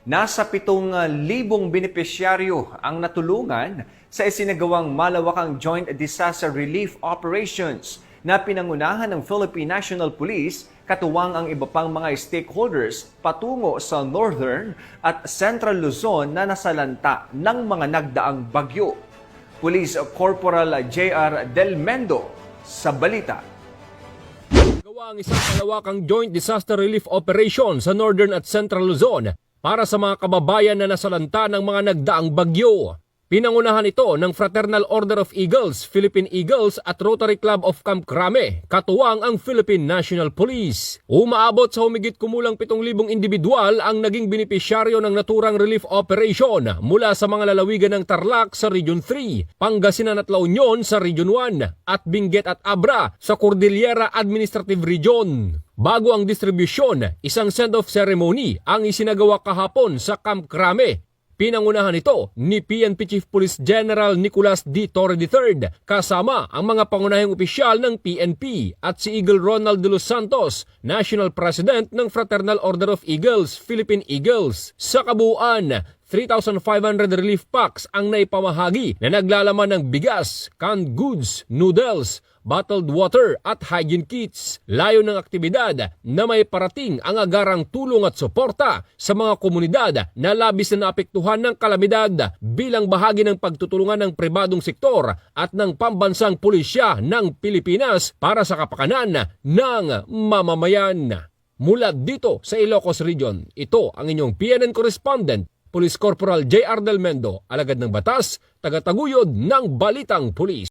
Nasa 7,000 benepisyaryo ang natulungan sa isinagawang malawakang Joint Disaster Relief Operations na pinangunahan ng Philippine National Police katuwang ang iba pang mga stakeholders patungo sa Northern at Central Luzon na nasalanta ng mga nagdaang bagyo. Police Corporal J.R. Del Mendo sa balita. Gawa ang isang malawakang Joint Disaster Relief Operation sa Northern at Central Luzon para sa mga kababayan na nasalanta ng mga nagdaang bagyo. Pinangunahan ito ng Fraternal Order of Eagles, Philippine Eagles at Rotary Club of Camp Crame, katuwang ang Philippine National Police. Umaabot sa humigit kumulang 7,000 individual ang naging benepisyaryo ng naturang relief operation mula sa mga lalawigan ng Tarlac sa Region 3, Pangasinan at La Union sa Region 1 at Benguet at Abra sa Cordillera Administrative Region. Bago ang distribusyon, isang send-off ceremony ang isinagawa kahapon sa Camp Crame. Pinangunahan ito ni PNP Chief Police General Nicolas D. Torre III kasama ang mga pangunahing opisyal ng PNP at si Eagle Ronald de los Santos, National President ng Fraternal Order of Eagles, Philippine Eagles. Sa kabuuan, 3,500 relief packs ang naipamahagi na naglalaman ng bigas, canned goods, noodles, bottled water at hygiene kits. Layo ng aktibidad na may parating ang agarang tulong at suporta sa mga komunidad na labis na naapektuhan ng kalamidad bilang bahagi ng pagtutulungan ng pribadong sektor at ng pambansang pulisya ng Pilipinas para sa kapakanan ng mamamayan. Mula dito sa Ilocos Region, ito ang inyong PNN correspondent, Police Corporal J.R. Del Mendo, alagad ng batas, tagataguyod ng Balitang Pulis.